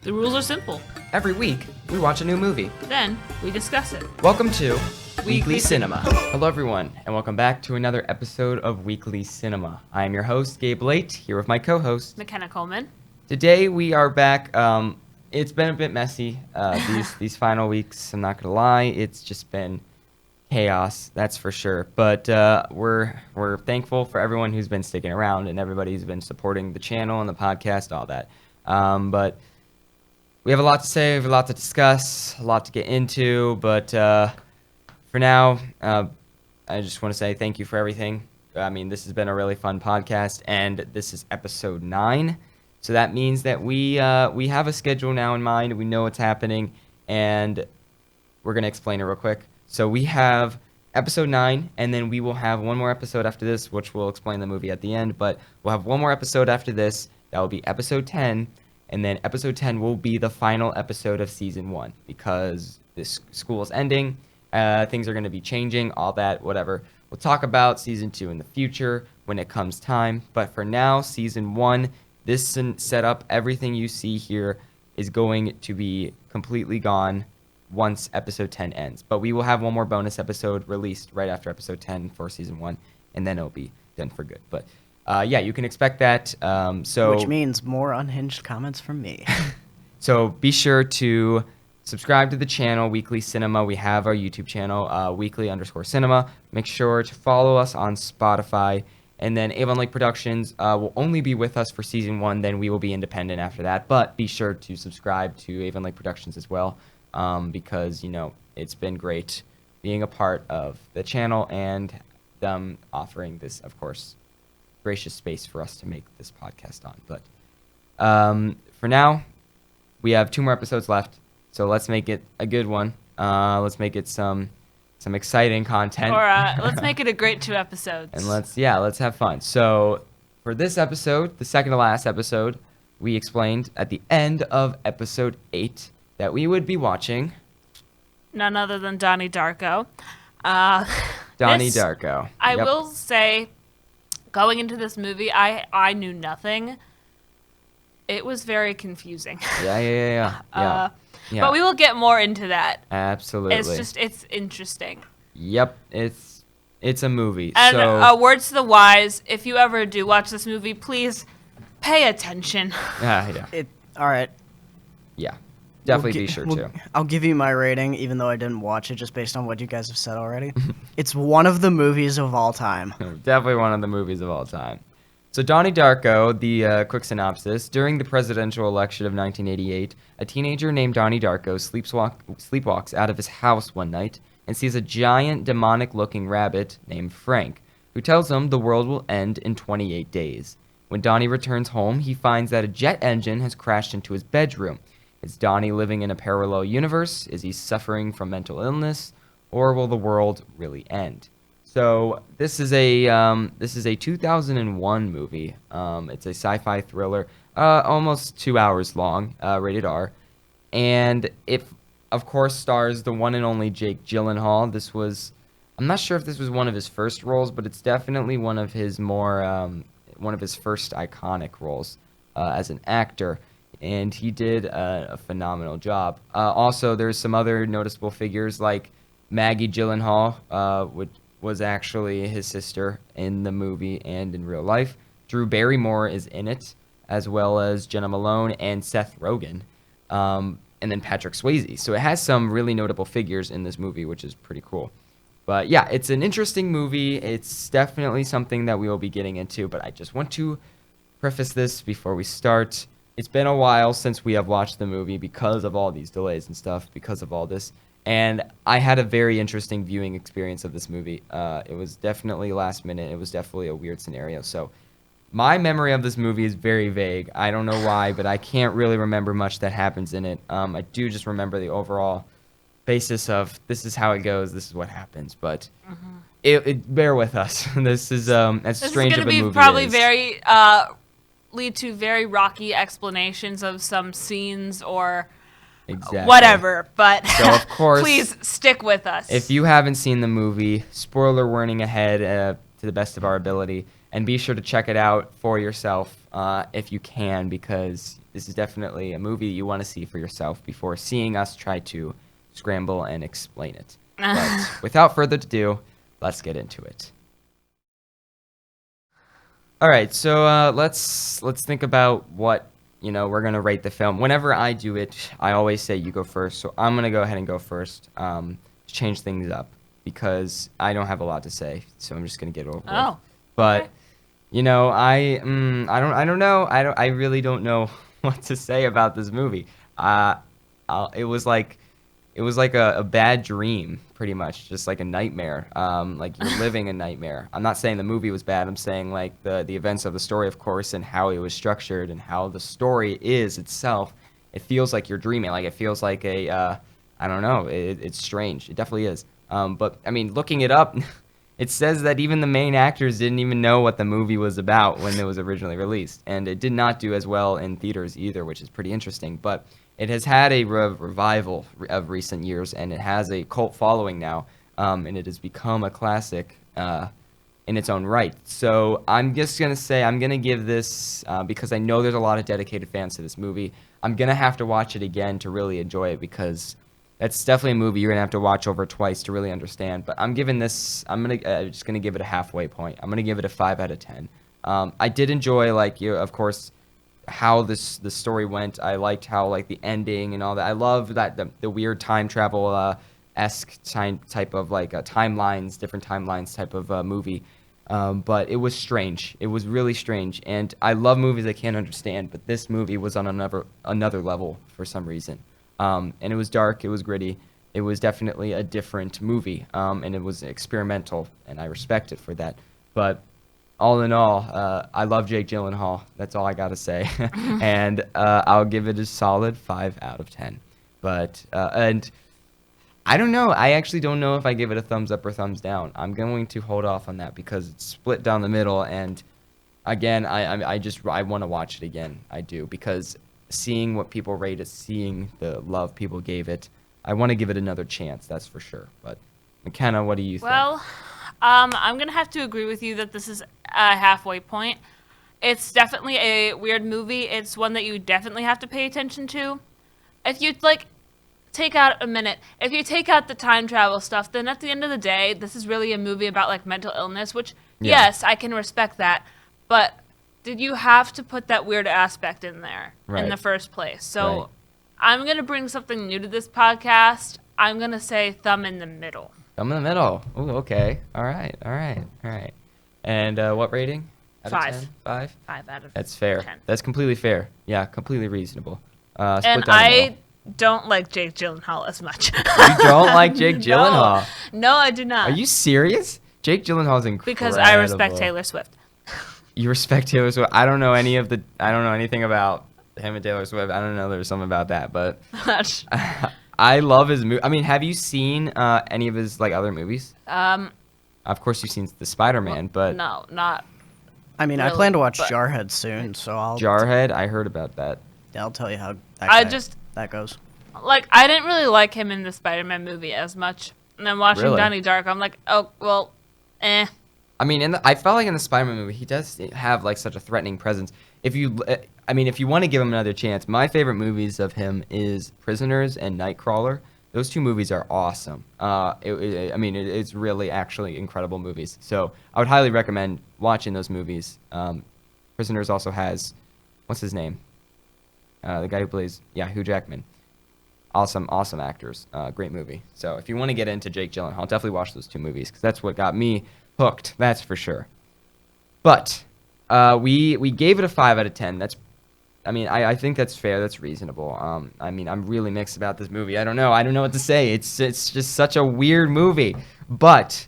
The rules are simple. Every week, we watch a new movie. Then, we discuss it. Welcome to Weekly Cinema. Hello, everyone, and welcome back to another episode of Weekly Cinema. I am your host, Gabe Late, here with my co-host, McKenna Coleman. Today, we are back. It's been a bit messy these final weeks. I'm not gonna lie, it's just been chaos, that's for sure. But we're thankful for everyone who's been sticking around and everybody who's been supporting the channel and the podcast, all that. But we have a lot to say, we have a lot to discuss, a lot to get into. But for now, I just want to say thank you for everything. I mean, this has been a really fun podcast, and this is episode 9. So that means that we have a schedule now in mind. We know what's happening, and we're going to explain it real quick. So we have episode 9, and then we will have one more episode after this, which will explain the movie at the end. But we'll have one more episode after this. That will be episode 10, and then episode 10 will be the final episode of season 1 because this school is ending. Things are going to be changing, all that, whatever. We'll talk about season 2 in the future when it comes time. But for now, season 1, this setup, everything you see here is going to be completely gone once episode 10 ends. But we will have one more bonus episode released right after episode 10 for season 1, and then it'll be done for good. But yeah, you can expect that. Which means more unhinged comments from me. So be sure to subscribe to the channel, Weekly Cinema. We have our YouTube channel, weekly_cinema. Make sure to follow us on Spotify. And then Avon Lake Productions will only be with us for season 1. Then we will be independent after that. But be sure to subscribe to Avon Lake Productions as well, because, you know, it's been great being a part of the channel and them offering this, of course, gracious space for us to make this podcast on. But for now, we have 2 more episodes left. So let's make it a good one. Let's make it some exciting content. Or let's make it a great 2 episodes. And let's have fun. So for this episode, the second to last episode, we explained at the end of episode 8 that we would be watching none other than Donnie Darko. Donnie Darko. I will say, going into this movie, I knew nothing. It was very confusing. Yeah. But we will get more into that. Absolutely. It's interesting. Yep, it's a movie. And so words to the wise, if you ever do watch this movie, please pay attention. yeah. All right. Yeah. Definitely be sure to. I'll give you my rating, even though I didn't watch it, just based on what you guys have said already. It's one of the movies of all time. Definitely one of the movies of all time. So Donnie Darko, the quick synopsis. During the presidential election of 1988, a teenager named Donnie Darko sleepwalks out of his house one night and sees a giant demonic-looking rabbit named Frank, who tells him the world will end in 28 days. When Donnie returns home, he finds that a jet engine has crashed into his bedroom. Is Donnie living in a parallel universe? Is he suffering from mental illness? Or will the world really end? So this is a 2001 movie. It's a sci-fi thriller, almost 2 hours long, rated R, and it, of course, stars the one and only Jake Gyllenhaal. I'm not sure if this was one of his first roles, but it's definitely one of his first iconic roles as an actor, and he did a phenomenal job. Also, there's some other noticeable figures like Maggie Gyllenhaal, which was actually his sister in the movie and in real life. Drew Barrymore is in it, as well as Jenna Malone and Seth Rogen, and then Patrick Swayze. So it has some really notable figures in this movie, which is pretty cool. But yeah, it's an interesting movie. It's definitely something that we will be getting into, but I just want to preface this before we start. It's been a while since we have watched the movie because of all these delays and stuff, because of all this. And I had a very interesting viewing experience of this movie. It was definitely last minute. It was definitely a weird scenario. So my memory of this movie is very vague. I don't know why, but I can't really remember much that happens in it. I do just remember the overall basis of this is how it goes, this is what happens. But bear with us. This is as strange of a movie. This is going to be probably very lead to very rocky explanations of some scenes or exactly. Whatever, but so, of course, please stick with us. If you haven't seen the movie, spoiler warning ahead to the best of our ability. And be sure to check it out for yourself if you can, because this is definitely a movie you want to see for yourself before seeing us try to scramble and explain it. But without further ado, let's get into it. All right, so let's think about what we're gonna rate the film. Whenever I do it, I always say you go first, so I'm gonna go ahead and go first to change things up because I don't have a lot to say, so I'm just gonna get it over with. But okay. I don't know. I really don't know what to say about this movie. It was like a bad dream, pretty much, just like a nightmare. Like you're living a nightmare. I'm not saying the movie was bad. I'm saying like the events of the story, of course, and how it was structured and how the story is itself. It feels like you're dreaming. Like it feels like I don't know. It's strange. It definitely is. But I mean, looking it up, it says that even the main actors didn't even know what the movie was about when it was originally released, and it did not do as well in theaters either, which is pretty interesting. But it has had a revival of recent years, and it has a cult following now, and it has become a classic in its own right. So I'm just going to say I'm going to give this, because I know there's a lot of dedicated fans to this movie, I'm going to have to watch it again to really enjoy it, because that's definitely a movie you're going to have to watch over twice to really understand. But I'm giving this, just going to give it a halfway point. I'm going to give it a 5 out of 10. I did enjoy, of course, how the story went. I liked how the ending and all that. I love that the weird time travel esque type of timelines, different timelines type of movie. But it was strange. It was really strange, and I love movies I can't understand. But this movie was on another level for some reason. And it was dark. It was gritty. It was definitely a different movie, and it was experimental, and I respect it for that. But all in all, I love Jake Gyllenhaal. That's all I gotta say, and I'll give it a solid 5 out of 10. But and I don't know. I actually don't know if I give it a thumbs up or thumbs down. I'm going to hold off on that because it's split down the middle. And again, I want to watch it again. I do, because seeing what people rate it, seeing the love people gave it, I want to give it another chance. That's for sure. But McKenna, what do you think? Well, I'm gonna have to agree with you that this is a halfway point. It's definitely a weird movie. It's one that you definitely have to pay attention to. If you take out a minute, if you take out the time travel stuff, then at the end of the day, this is really a movie about mental illness, which yes, I can respect that. But did you have to put that weird aspect in there in the first place? So I'm gonna bring something new to this podcast. I'm gonna say thumb in the middle. Thumb in the middle. Ooh, okay. All right. And what rating? Out of 5. 10? 5? 5 out of That's fair. 10. That's completely fair. Yeah, completely reasonable. Split And down the I middle. don't like Jake Gyllenhaal as much. You don't like Jake Gyllenhaal? No, I do not. Are you serious? Jake Gyllenhaal's incredible. Because I respect Taylor Swift. You respect Taylor Swift. I don't know anything about him and Taylor Swift. I don't know. There's something about that, but I love his movie. I mean, have you seen any of his other movies? Of course, you've seen the Spider-Man, but no, not. I mean, really, I plan to watch but- Jarhead soon, so Jarhead. I heard about that. I'll tell you how that goes. I didn't really like him in the Spider-Man movie as much. And then watching Really? Donnie Darko, I'm like, oh well, eh. I mean, I felt like in the Spider-Man movie, he does have such a threatening presence. If you want to give him another chance, my favorite movies of him is Prisoners and Nightcrawler. Those two movies are awesome. It's really actually incredible movies. So I would highly recommend watching those movies. Prisoners also has, what's his name? The guy who plays Hugh Jackman. Awesome actors. Great movie. So if you want to get into Jake Gyllenhaal, definitely watch those two movies because that's what got me hooked. That's for sure. But we gave it a 5 out of 10. I think that's fair. That's reasonable. I'm really mixed about this movie. I don't know what to say. It's just such a weird movie. But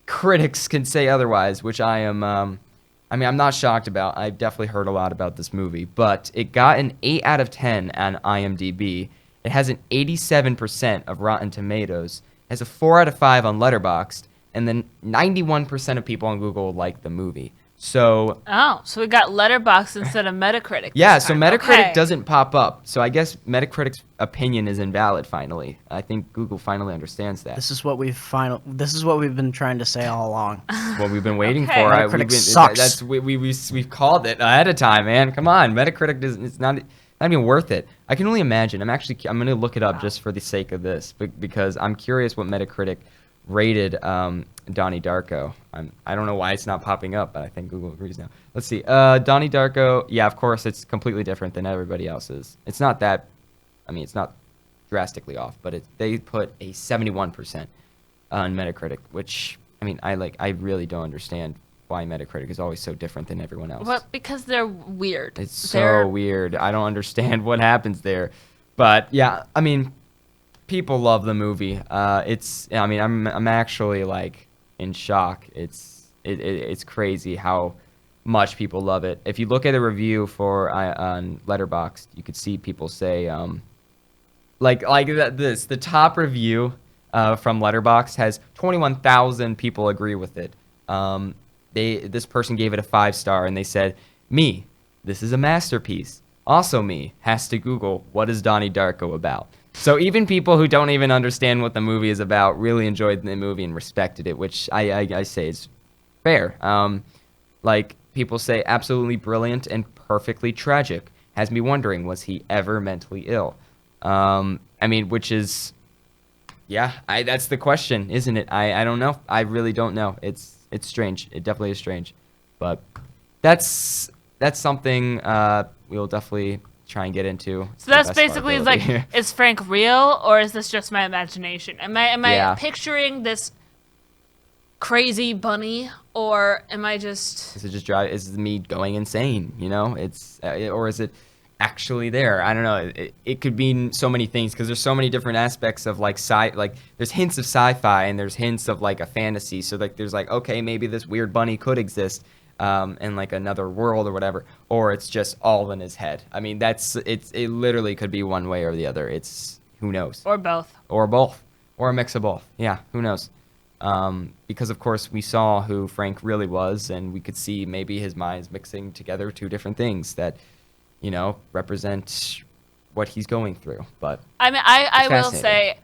critics can say otherwise, which I am. I'm not shocked about. I've definitely heard a lot about this movie, but it got an 8 out of 10 on IMDb. It has an 87% of Rotten Tomatoes. It has a 4 out of 5 on Letterboxd, and then 91% of people on Google like the movie. So Oh, so we got Letterboxd instead of Metacritic. yeah, this so time. Metacritic Okay. doesn't pop up. So I guess Metacritic's opinion is invalid finally. I think Google finally understands that. This is what we've been trying to say all along. What we've been waiting Okay. for. Metacritic We've sucks. we've called it ahead of time, man. Come on, Metacritic doesn't. It's not even worth it. I can only imagine. I'm gonna look it up just for the sake of this, because I'm curious what Metacritic rated Donnie Darko. I don't know why it's not popping up, but I think Google agrees now. Let's see. Donnie Darko. Yeah, of course, it's completely different than everybody else's. It's not that. I mean, it's not drastically off, but they put a 71% on Metacritic, which I mean, I really don't understand why Metacritic is always so different than everyone else. Well, because they're weird. It's so weird. I don't understand what happens there. But yeah, I mean, people love the movie. I mean, I'm actually like in shock. It's crazy how much people love it. If you look at a review on Letterboxd, you could see people say the top review from Letterboxd has 21,000 people agree with it. This person gave it a 5-star, and they said, "Me, this is a masterpiece." Also, me has to Google what is Donnie Darko about. So even people who don't even understand what the movie is about really enjoyed the movie and respected it, which I say is fair. Like people say, absolutely brilliant and perfectly tragic. Has me wondering, was he ever mentally ill? I mean, which is, yeah, that's the question, isn't it? I don't know. I really don't know. It's strange. It definitely is strange, but that's something we'll definitely try and get into. So that's basically like, is Frank real, or is this just my imagination? Am I picturing this crazy bunny, or am I just? Is it just is it me going insane? You know, or is it actually there? I don't know. It could mean so many things, because there's so many different aspects of like there's hints of sci-fi and there's hints of like a fantasy. So like there's like, okay, maybe this weird bunny could exist in like another world or whatever, or it's just all in his head. I mean, it literally could be one way or the other. It's who knows, Or both. or a mix of both. Yeah, who knows? Because of course we saw who Frank really was, and we could see maybe his mind's mixing together two different things that, you know, represent what he's going through. But I mean, I will say,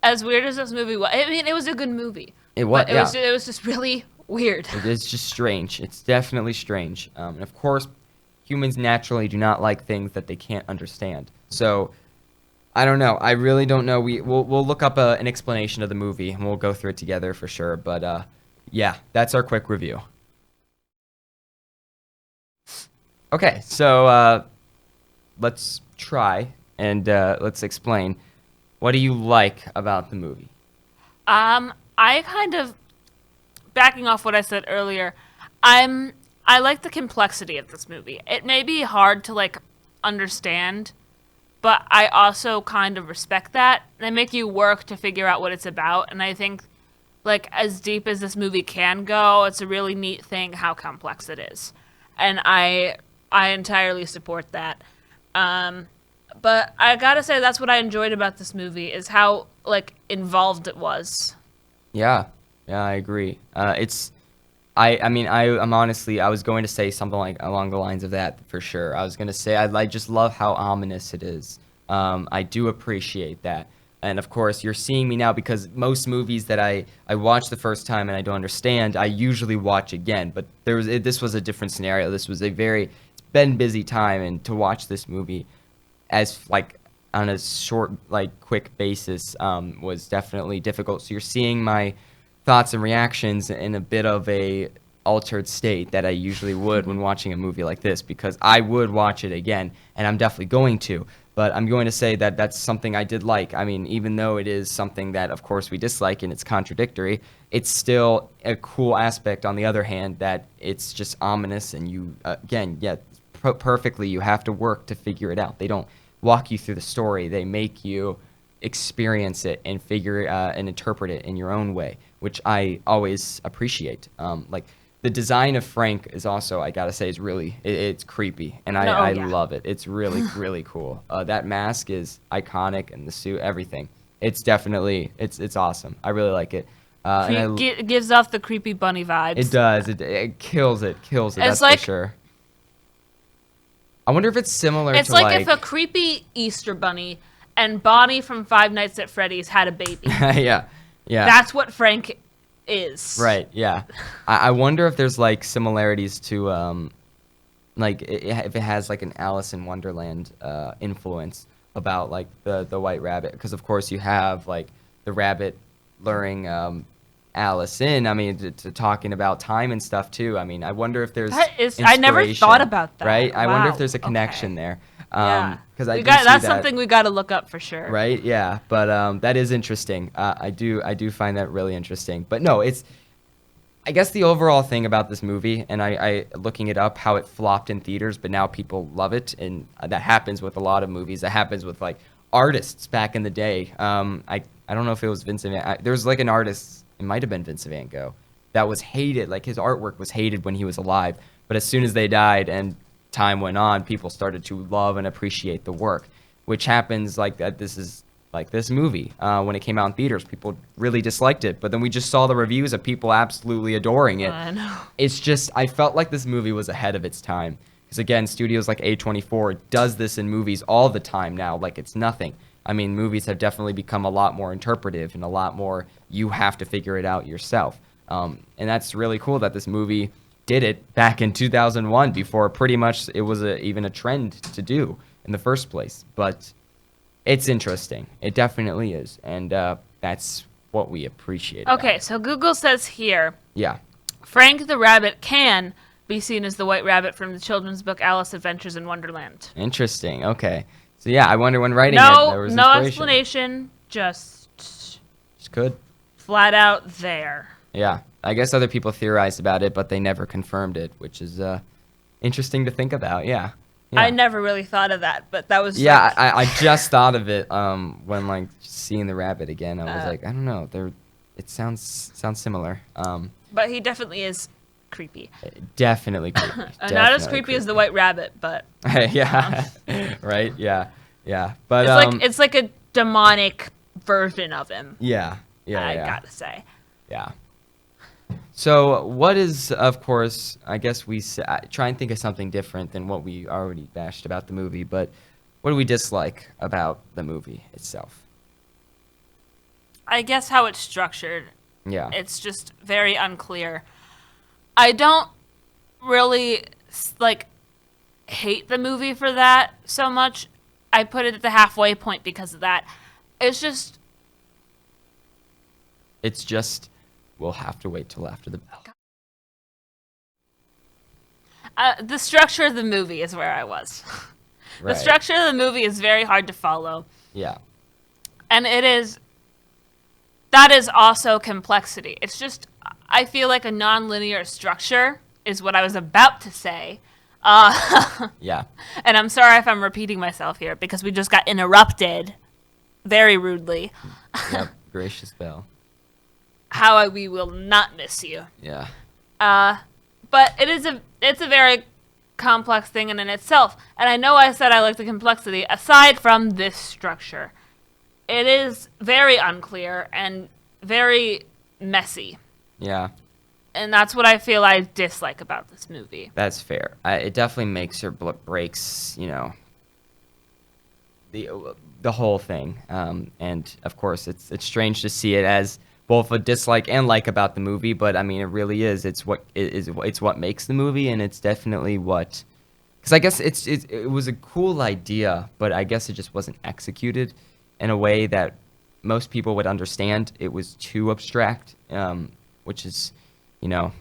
as weird as this movie was, I mean, it was a good movie. It was, but it was just really weird. It is just strange. It's definitely strange. And of course, humans naturally do not like things that they can't understand. So, I don't know. I really don't know. We'll look up an explanation of the movie, and we'll go through it together for sure. But yeah, that's our quick review. Okay, so let's try and let's explain. What do you like about the movie? I kind of, backing off what I said earlier, I like the complexity of this movie. It may be hard to like understand, but I also kind of respect that. They make you work to figure out what it's about, and I think, like, as deep as this movie can go, it's a really neat thing how complex it is, and I entirely support that. But I gotta say, that's what I enjoyed about this movie, is how like involved it was. Yeah, I agree. I'm honestly, I was going to say something like along the lines of that for sure. I was going to say I just love how ominous it is. I do appreciate that. And of course, you're seeing me now, because most movies that I watch the first time and I don't understand, I usually watch again. But this was a different scenario. This was it's been busy time, and to watch this movie as like on a short, like quick basis was definitely difficult. So you're seeing my thoughts and reactions in a bit of a altered state that I usually would when watching a movie like this, because I would watch it again, and I'm definitely going to. But I'm going to say that that's something I did like. I mean, even though it is something that, of course, we dislike and it's contradictory, it's still a cool aspect on the other hand, that it's just ominous, and you, again, yeah, perfectly, you have to work to figure it out. They don't walk you through the story. They make you experience it and figure and interpret it in your own way, which I always appreciate. Like the design of Frank is also, I gotta say, is really it's creepy, and I love it. It's really really cool. That mask is iconic, and the suit, everything. It's definitely it's awesome. I really like it. Gives off the creepy bunny vibes. It does. It kills it. That's like, for sure. I wonder if it's similar it's to like if a creepy Easter bunny and Bonnie from Five Nights at Freddy's had a baby. Yeah. That's what Frank is. Right, yeah. I wonder if there's, like, similarities to, like, if it has, like, an Alice in Wonderland influence about, like, the white rabbit. Because, of course, you have, like, the rabbit luring Alice in. I mean, to talking about time and stuff, too. I mean, I wonder if there's I never thought about that. Right? I wonder Wow, if there's a connection there. Yeah. Because I do that's see that. something we got to look up for sure. Right? Yeah. But that is interesting. I do find that really interesting. But no, I guess the overall thing about this movie, and I looking it up, how it flopped in theaters, but now people love it, and that happens with a lot of movies. That happens with like artists back in the day. I don't know if it was Vincent there was like an artist, it might have been Vincent Van Gogh, that was hated. Like his artwork was hated when he was alive, but as soon as they died and time went on, people started to love and appreciate the work, which happens like that. This is like this movie. When it came out in theaters, people really disliked it, but then we just saw the reviews of people absolutely adoring it. I know. It's just, I felt like this movie was ahead of its time. Because again, studios like A24 does this in movies all the time now, like it's nothing. I mean, movies have definitely become a lot more interpretive and a lot more, you have to figure it out yourself. And that's really cool that this movie did it back in 2001 before pretty much it was even a trend to do in the first place. But it's interesting. It definitely is. And that's what we appreciate. Okay, so Google says here, yeah, Frank the Rabbit can be seen as the white rabbit from the children's book Alice Adventures in Wonderland. Interesting. Okay. So yeah, I wonder when writing it, there was no inspiration. Explanation, just good. Flat out there. Yeah. I guess other people theorized about it, but they never confirmed it, which is interesting to think about. Yeah. Yeah. I never really thought of that, but that was yeah. like, I just thought of it when like seeing the rabbit again. I was like, I don't know, it sounds similar. But he definitely is creepy. Definitely creepy. Not as creepy as the white rabbit, but yeah, right. Yeah. But it's like a demonic version of him. Yeah. I gotta say. Yeah. So what is, of course, I guess we try and think of something different than what we already bashed about the movie, but what do we dislike about the movie itself? I guess how it's structured. Yeah. It's just very unclear. I don't really, hate the movie for that so much. I put it at the halfway point because of that. It's just... We'll have to wait till after the bell. The structure of the movie is where I was. Right. The structure of the movie is very hard to follow. Yeah. And that is also complexity. It's just, I feel like a non-linear structure is what I was about to say. Yeah. And I'm sorry if I'm repeating myself here because we just got interrupted very rudely. Yep. Gracious bell. How we will not miss you. Yeah. But it's a very complex thing in itself. And I know I said I like the complexity. Aside from this structure, it is very unclear and very messy. Yeah. And that's what I feel I dislike about this movie. That's fair. It definitely makes or breaks, the whole thing. And of course, it's strange to see it as both a dislike and like about the movie, but I mean, it really is. It's what makes the movie, and it's definitely what. Because I guess it was a cool idea, but I guess it just wasn't executed in a way that most people would understand. It was too abstract, which is,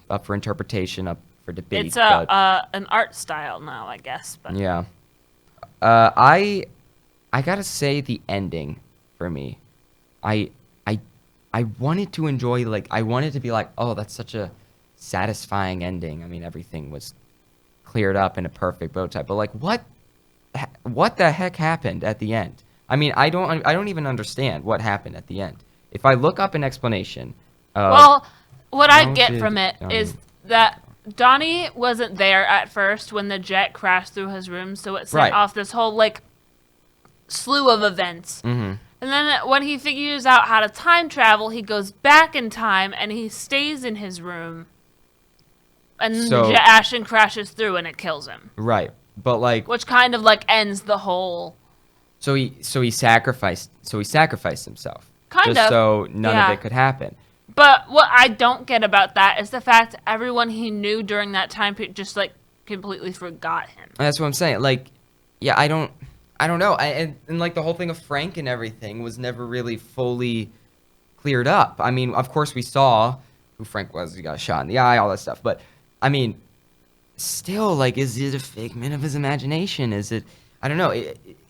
up for interpretation, up for debate. It's an art style now, I guess. But. Yeah. I gotta say the ending for me. I wanted to enjoy, I wanted to be like, oh, that's such a satisfying ending. I mean, everything was cleared up in a perfect bow tie. But, what the heck happened at the end? I mean, I don't even understand what happened at the end. If I look up an explanation... well, what I get from it is that Donnie wasn't there at first when the jet crashed through his room, so it sent off this whole, slew of events. Mm-hmm. And then when he figures out how to time travel, he goes back in time and he stays in his room. And So- the jet action crashes through and it kills him. Right. But like, Which kind of like ends the whole. so he sacrificed himself. Kind just of, so none yeah. of it could happen. But what I don't get about that is the fact everyone he knew during that time period just like completely forgot him. That's what I'm saying. Like, yeah, I don't know. And like the whole thing of Frank and everything was never really fully cleared up. I mean, of course we saw who Frank was. He got shot in the eye, all that stuff. But I mean, still, like, is it a figment of his imagination? Is it? I don't know.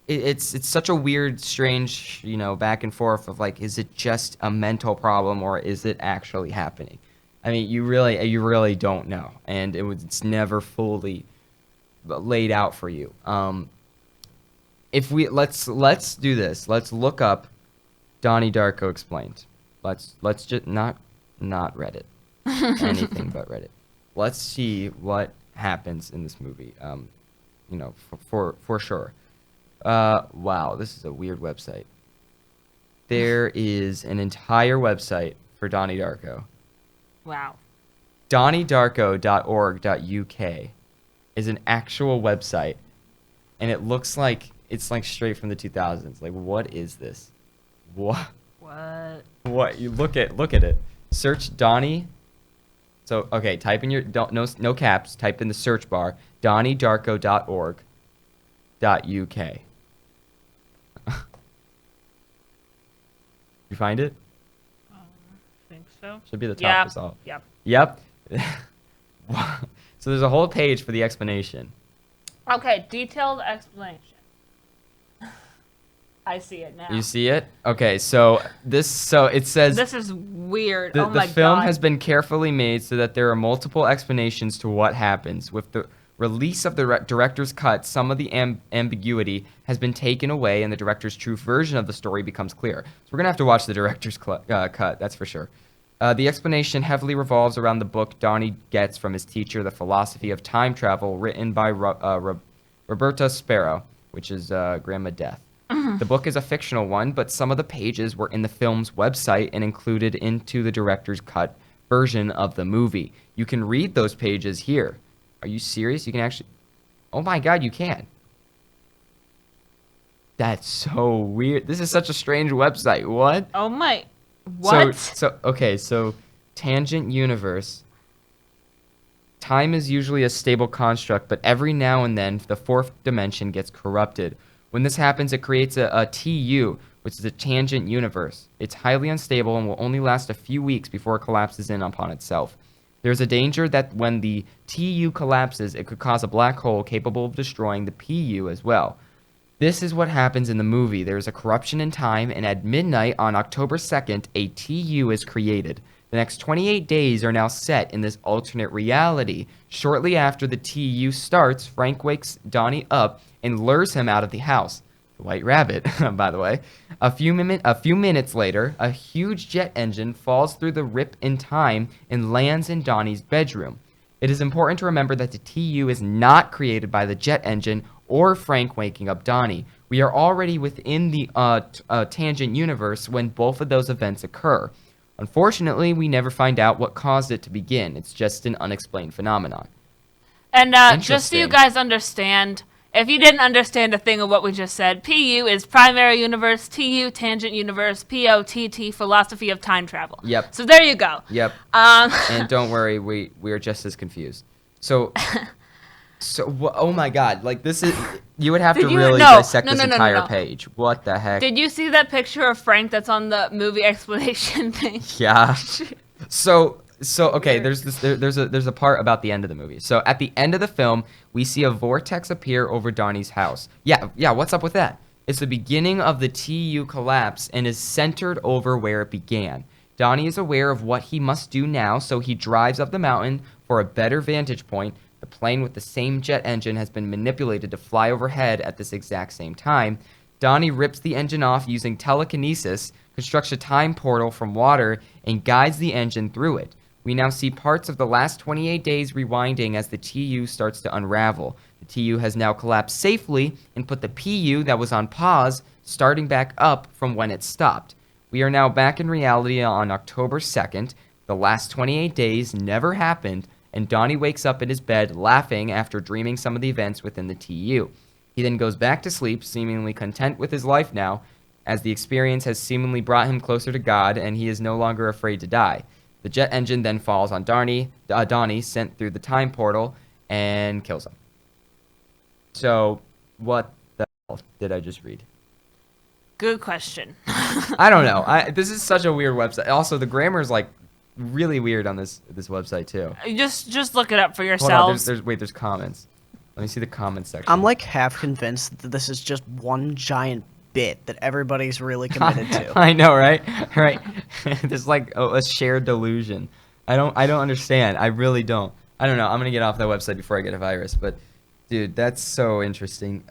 It's such a weird, strange, back and forth of like, is it just a mental problem or is it actually happening? I mean, you really don't know, and it's never fully laid out for you. If we let's do this. Let's look up Donnie Darko Explained. Let's just not Reddit. Anything but Reddit. Let's see what happens in this movie. For sure. Wow, this is a weird website. There is an entire website for Donnie Darko. Wow. DonnieDarko.org.uk is an actual website, and it looks like it's like straight from the 2000s. Like, what is this? What? What? You look at it. Search Donnie. So okay, type in no caps. Type in the search bar DonnieDarko.org.uk. You find it? I think so. Should be the top Yeah. result. Yep. Yep. So there's a whole page for the explanation. Okay, detailed explanation. I see it now. You see it? Okay, so it says This is weird. the Oh my film god. has been carefully made so that there are multiple explanations to what happens. With the release of the director's cut, some of the ambiguity has been taken away and the director's true version of the story becomes clear. So we're going to have to watch the director's cut, that's for sure. The explanation heavily revolves around the book Donnie gets from his teacher, The Philosophy of Time Travel, written by Roberta Sparrow, which is Grandma Death. The book is a fictional one, but some of the pages were in the film's website and included into the director's cut version of the movie. You can read those pages here. Are you serious? You can actually... Oh my god, you can. That's so weird. This is such a strange website. What? Oh my... What? So Tangent Universe. Time is usually a stable construct, but every now and then the fourth dimension gets corrupted. When this happens, it creates a TU, which is a tangent universe. It's highly unstable and will only last a few weeks before it collapses in upon itself. There's a danger that when the TU collapses, it could cause a black hole capable of destroying the PU as well. This is what happens in the movie. There is a corruption in time, and at midnight on October 2nd, a TU is created. The next 28 days are now set in this alternate reality. Shortly after the TU starts, Frank wakes Donnie up and lures him out of the house. The White Rabbit, by the way. A few minutes later, a huge jet engine falls through the rip in time and lands in Donnie's bedroom. It is important to remember that the TU is not created by the jet engine or Frank waking up Donnie. We are already within the tangent universe when both of those events occur. Unfortunately, we never find out what caused it to begin. It's just an unexplained phenomenon. And just so you Interesting. guys understand, if you didn't understand a thing of what we just said, PU is primary universe, TU tangent universe, POTT philosophy of time travel. Yep. So there you go. Yep. And don't worry, we are just as confused. So, oh my God, like this is, you would have to really dissect this entire page. What the heck? Did you see that picture of Frank that's on the movie explanation thing? Yeah. So okay, there's a part about the end of the movie. So at the end of the film, we see a vortex appear over Donnie's house. Yeah, what's up with that? It's the beginning of the TU collapse and is centered over where it began. Donnie is aware of what he must do now, so he drives up the mountain for a better vantage point. The plane with the same jet engine has been manipulated to fly overhead at this exact same time. Donnie rips the engine off using telekinesis, constructs a time portal from water, and guides the engine through it. We now see parts of the last 28 days rewinding as the TU starts to unravel. The TU has now collapsed safely and put the PU that was on pause starting back up from when it stopped. We are now back in reality on October 2nd. The last 28 days never happened, and Donnie wakes up in his bed laughing after dreaming some of the events within the TU. He then goes back to sleep, seemingly content with his life now, as the experience has seemingly brought him closer to God, and he is no longer afraid to die. The jet engine then falls on Donnie, sent through the time portal, and kills him. So, what the hell did I just read? Good question. I don't know. This is such a weird website. Also, the grammar is like really weird on this website too. Just look it up for Hold yourselves. on, there's comments. Let me see the comments section. I'm like half convinced that this is just one giant bit that everybody's really committed to. I know, right? Right. There's like a shared delusion. I don't understand. I really don't. I don't know. I'm gonna get off that website before I get a virus. But, dude, that's so interesting.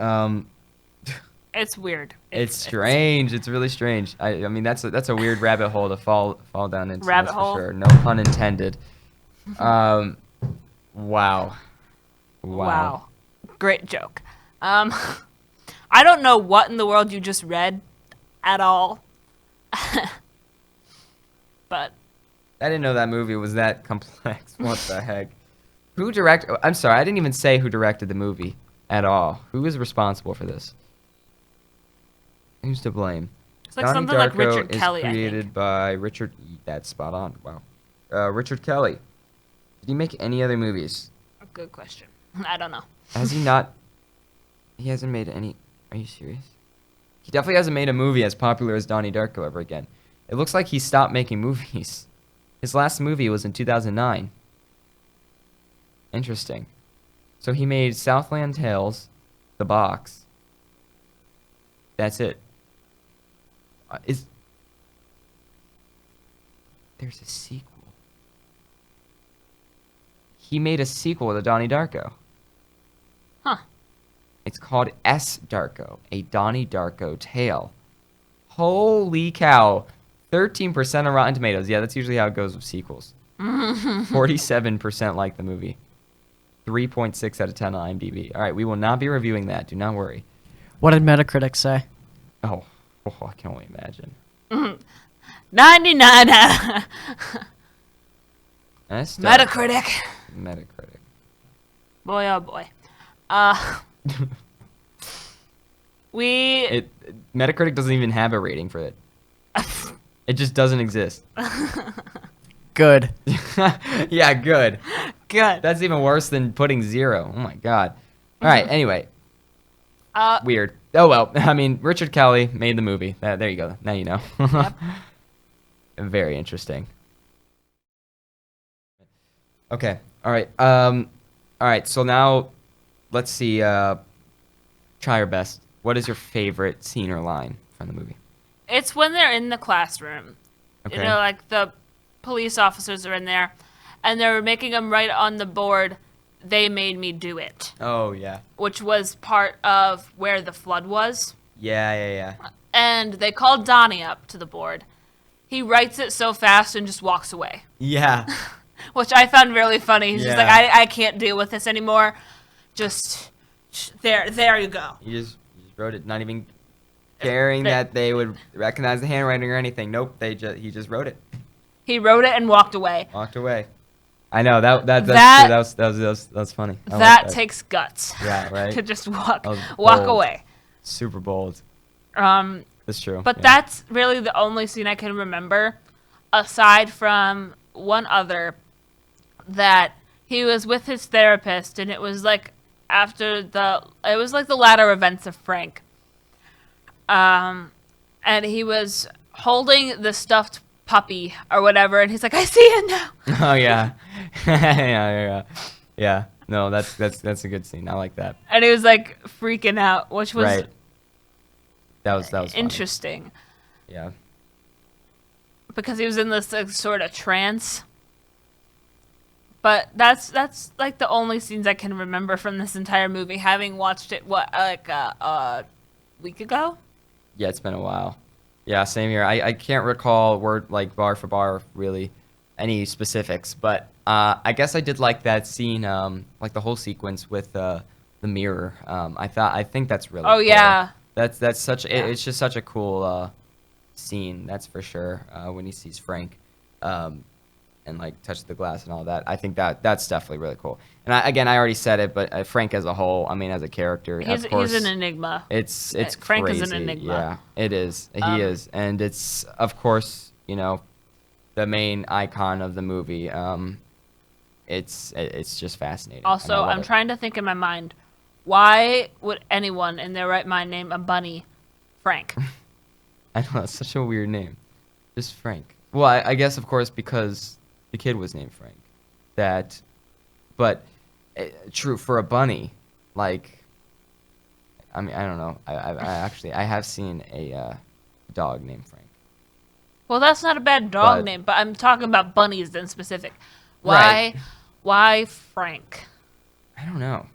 It's weird. It's strange. It's really strange. I mean, that's a weird rabbit hole to fall down into. Rabbit that's hole? for sure. No pun intended. Wow. Wow. Great joke. I don't know what in the world you just read at all. But I didn't know that movie was that complex. What the heck? Who directed? I'm sorry, I didn't even say who directed the movie at all. Who is responsible for this? Who's to blame? it's like Donnie something like Darko Richard is Kelly, I created think. by Richard. That's spot on. Wow. Richard Kelly. Did he make any other movies? Good question. I don't know. Has he not? He hasn't made any. Are you serious? He definitely hasn't made a movie as popular as Donnie Darko ever again. It looks like he stopped making movies. His last movie was in 2009. Interesting. So he made Southland Tales, The Box. That's it. There's a sequel. He made a sequel to Donnie Darko. Huh. It's called S. Darko, a Donnie Darko tale. Holy cow. 13% on Rotten Tomatoes. Yeah, that's usually how it goes with sequels. 47% like the movie. 3.6 out of 10 on IMDb. All right, we will not be reviewing that. Do not worry. What did Metacritic say? Oh, I can only imagine. 99. S. Darko. Metacritic. Metacritic. Boy, oh boy. Metacritic doesn't even have a rating for it. It just doesn't exist. Good. Yeah, good. Good. That's even worse than putting 0. Oh my god. All right, anyway. Weird. Oh well, I mean, Richard Kelly made the movie. There you go. Now you know. Yep. Very interesting. Okay. All right. All right. So now, let's see. Try your best. What is your favorite scene or line from the movie? It's when they're in the classroom. Okay. You know, like the police officers are in there, and they're making them write on the board, "They made me do it," Oh yeah. which was part of where the flood was. Yeah. And they called Donnie up to the board. He writes it so fast and just walks away, Yeah. which I found really funny. He's just like, Yeah. I can't deal with this anymore. Just there you go. You just wrote it, not even caring that they would recognize the handwriting or anything. Nope. He just wrote it. He wrote it and walked away. Walked away. I know that's That- true. That was funny. I like That takes guts. Yeah, right. To just walk That was walk bold. away. Super bold. That's true. But yeah. that's really the only scene I can remember, aside from one other, that he was with his therapist, and it was like it was like the latter events of Frank. And he was holding the stuffed puppy or whatever, and he's like, "I see it now." Oh yeah. Yeah. No, that's a good scene. I like that. And he was like freaking out, which was Right. That was funny. interesting Yeah. because he was in this sort of trance. But that's like the only scenes I can remember from this entire movie, having watched it a week ago. Yeah, it's been a while. Yeah, same here. I can't recall word like bar for bar really any specifics, but I guess I did like that scene, like the whole sequence with the mirror. I think that's really. Oh cool. yeah. That's such. Yeah. It's just such a cool scene. That's for sure. When he sees Frank, and like touch the glass and all that. I think that's definitely really cool. And I already said it, but Frank as a whole, I mean, as a character, of course, He's an enigma. it's Frank is crazy. an enigma. Yeah, it is. He is, and it's of course, the main icon of the movie. It's just fascinating. and I Also, love I'm it. trying to think in my mind, why would anyone in their right mind name a bunny Frank? I know that's such a weird name, just Frank. Well, I guess of course because the kid was named Frank. But true for a bunny, like. I mean, I don't know. I have seen a dog named Frank. Well, that's not a bad dog But- name, but I'm talking about bunnies in specific. Right. Why Frank? I don't know.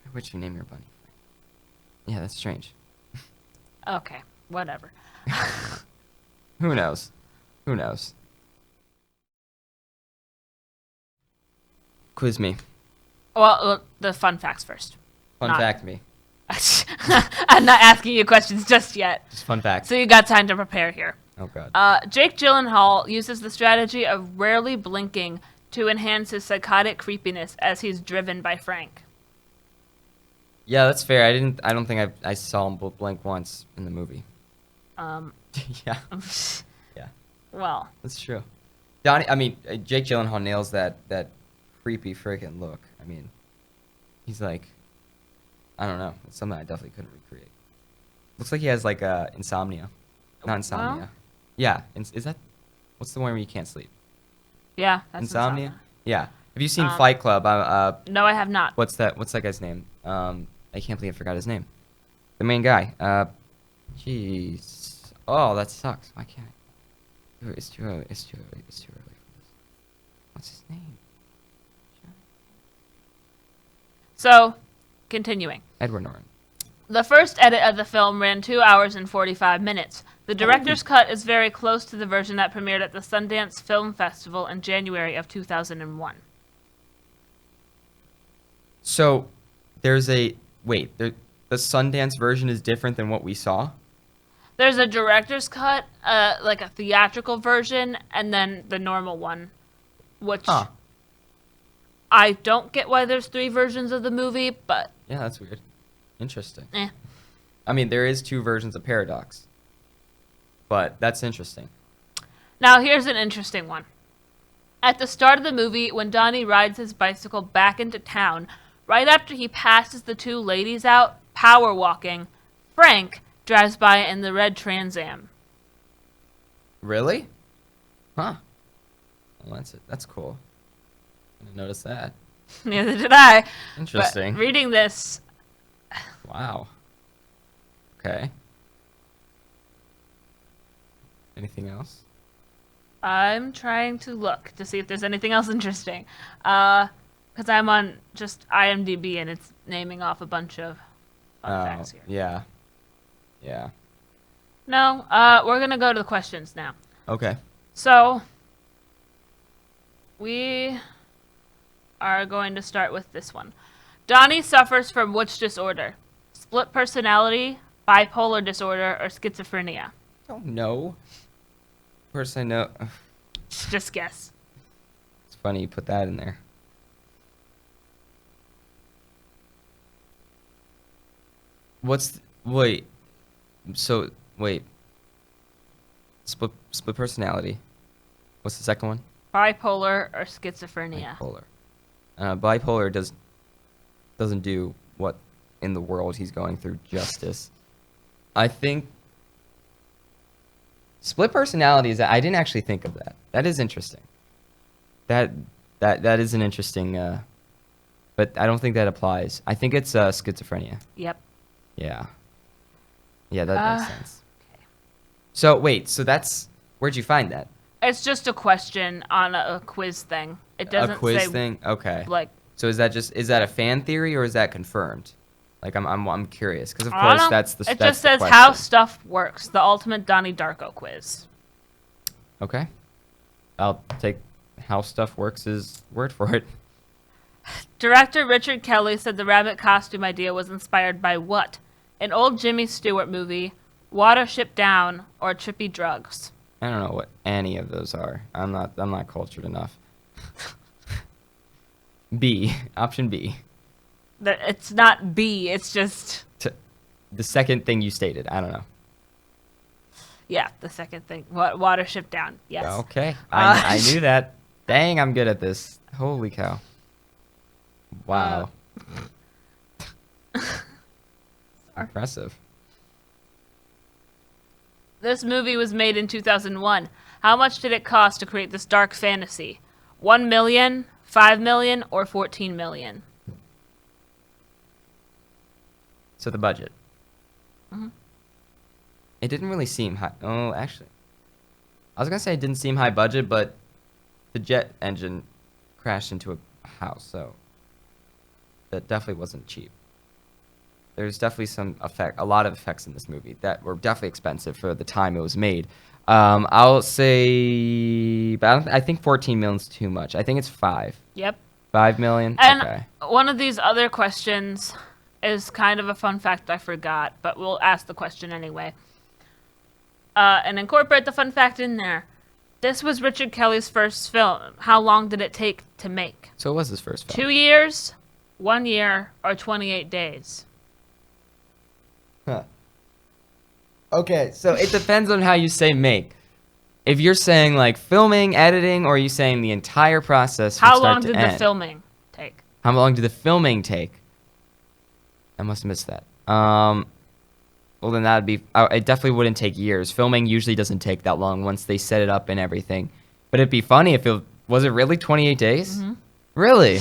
Why would you name your bunny Frank? Yeah, that's strange. Okay, whatever. Who knows? Who knows? Quiz me. Well, the fun facts first. Fun Not- fact me. I'm not asking you questions just yet. Just fun fact. So you got time to prepare here. Oh god. Jake Gyllenhaal uses the strategy of rarely blinking to enhance his psychotic creepiness as he's driven by Frank. Yeah, that's fair. I don't think I saw him blink once in the movie. Yeah, yeah, Well, that's true. Jake Gyllenhaal nails that creepy freaking look. I mean, he's like, I don't know. It's something I definitely couldn't recreate. Looks like he has like insomnia. Not insomnia. Well? Yeah. Is that? What's the one where you can't sleep? yeah, that's Insomnia. Yeah. Have you seen Um, Fight Club? No, I have not. What's that guy's name? I can't believe I forgot his name. The main guy. Jeez. Oh, that sucks. Why can't I? Dude, it's too early. It's too early. It's too early for this. What's his name? So, continuing. Edward Norton. The first edit of the film ran 2 hours and 45 minutes. The director's cut is very close to the version that premiered at the Sundance Film Festival in January of 2001. So, the Sundance version is different than what we saw? There's a director's cut, like a theatrical version, and then the normal one, which Huh. I don't get why there's 3 versions of the movie, but Yeah, that's weird. Interesting. eh. I mean, there is 2 versions of Paradox. But that's interesting. Now, here's an interesting one. At the start of the movie, when Donnie rides his bicycle back into town, right after he passes the 2 ladies out, power walking, Frank drives by in the red Trans Am. Really? Huh. Well, that's cool. I didn't notice that. Neither did I. Interesting. But reading this, Wow. Okay. Anything else? I'm trying to look to see if there's anything else interesting. Because I'm on just IMDb and it's naming off a bunch of fun facts here. Yeah. Yeah. No, we're going to go to the questions now. Okay. So, we are going to start with this one. Donnie suffers from which disorder? Split personality, bipolar disorder, or schizophrenia? Oh, no. Of course I know. Just guess. It's funny you put that in there. Wait. So, wait. Split personality. What's the second one? Bipolar or schizophrenia? Bipolar. Bipolar doesn't do what in the world he's going through justice. I think split personality is. I didn't actually think of that. That is interesting. That is an interesting. But I don't think that applies. I think it's schizophrenia. Yep. Yeah. Yeah, that makes sense. So wait, where'd you find that? It's just a question on a quiz thing. It doesn't A quiz say thing? Okay. like So is that a fan theory or is that confirmed? Like I'm curious because of I don't course know. that's the It that's just the says how question. stuff works. The ultimate Donnie Darko quiz. Okay. I'll take how stuff works' word for it. Director Richard Kelly said the rabbit costume idea was inspired by what? An old Jimmy Stewart movie, Watership Down, or Trippy Drugs? I don't know what any of those are. I'm not cultured enough. B. Option B. It's not B, it's just... The second thing you stated. I don't know. Yeah, the second thing. Watership Down, yes. Okay. I knew that. Dang, I'm good at this. Holy cow. Wow. Impressive. This movie was made in 2001. How much did it cost to create this dark fantasy? 1 million, 5 million, or 14 million? So the budget. Mm-hmm. It didn't really seem high. Oh, actually. I was going to say it didn't seem high budget, but the jet engine crashed into a house, so that definitely wasn't cheap. There's definitely a lot of effects in this movie that were definitely expensive for the time it was made. I'll say, but I think 14 million is too much. I think it's 5. Yep. 5 million? And okay. one of these other questions is kind of a fun fact I forgot, but we'll ask the question anyway. And incorporate the fun fact in there. This was Richard Kelly's first film. How long did it take to make? So it was his first film. 2 years, 1 year, or 28 days? Huh. Okay, so it depends on how you say make. If you're saying like filming, editing, or are you saying the entire process from How start long to did end? the filming take? How long did the filming take? I must have missed that. Well, then that'd be... it definitely wouldn't take years. Filming usually doesn't take that long once they set it up and everything. But it'd be funny if it... Was it really 28 days? Mm-hmm. Really?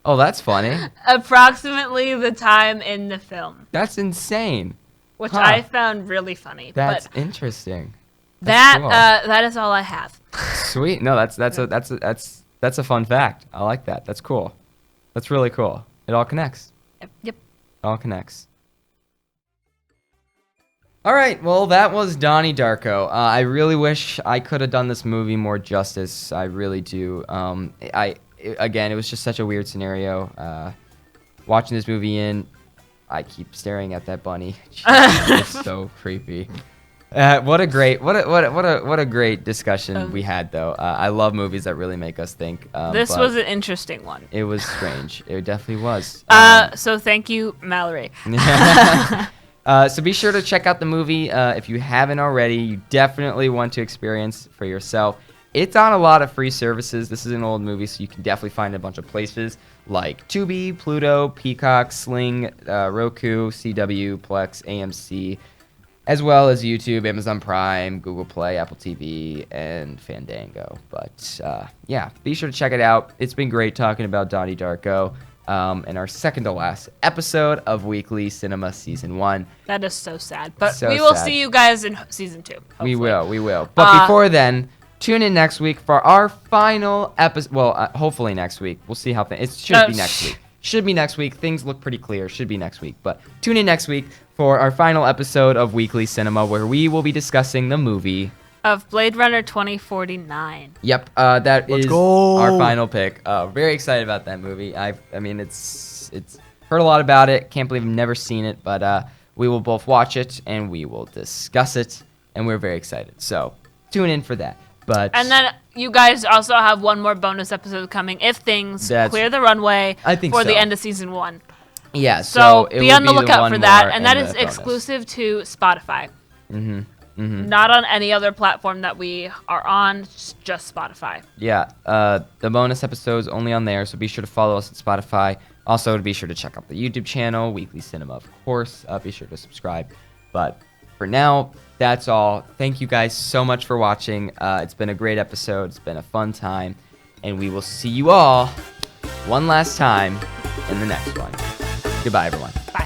Oh, that's funny. Approximately the time in the film, That's insane. which Huh. I found really funny. That's but interesting. That's cool. that is all I have. Sweet. No, that's a fun fact. I like that. That's cool. That's really cool. It all connects. Yep. It all connects. All right, well, that was Donnie Darko. I really wish I could have done this movie more justice. I really do. Again, it was just such a weird scenario. Watching this movie I keep staring at that bunny. It's so creepy. What a great discussion we had, though. I love movies that really make us think. This was an interesting one. It was strange. It definitely was. So thank you, Mallory. So be sure to check out the movie if you haven't already. You definitely want to experience for yourself. It's on a lot of free services. This is an old movie, so you can definitely find a bunch of places like Tubi, Pluto, Peacock, Sling, Roku, CW, Plex, AMC, as well as YouTube, Amazon Prime, Google Play, Apple TV, and Fandango. But yeah, be sure to check it out. It's been great talking about Donnie Darko. In our second to last episode of Weekly Cinema Season 1. That is so sad. But So we will sad. see you guys in Season 2. Hopefully. We will. But before then, tune in next week for our final episode. Well, hopefully next week. We'll see how it should be next week. Should be next week. Things look pretty clear. Should be next week. But tune in next week for our final episode of Weekly Cinema, where we will be discussing the movie of Blade Runner 2049. Yep, that Let's is go. our final pick. Very excited about that movie. I mean, it's heard a lot about it. Can't believe I've never seen it, but we will both watch it and we will discuss it, and we're very excited. So tune in for that. And then you guys also have one more bonus episode coming if things clear the runway for the end of Season 1. Yeah, so it be will on the be lookout one for that, more and that the is bonus. exclusive to Spotify. Mm-hmm. Not on any other platform that we are on, just Spotify. Yeah, the bonus episode's only on there, so be sure to follow us at Spotify. Also, be sure to check out the YouTube channel, Weekly Cinema, of course. Be sure to subscribe. But for now, that's all. Thank you guys so much for watching. It's been a great episode. It's been a fun time. And we will see you all one last time in the next one. Goodbye, everyone. Bye.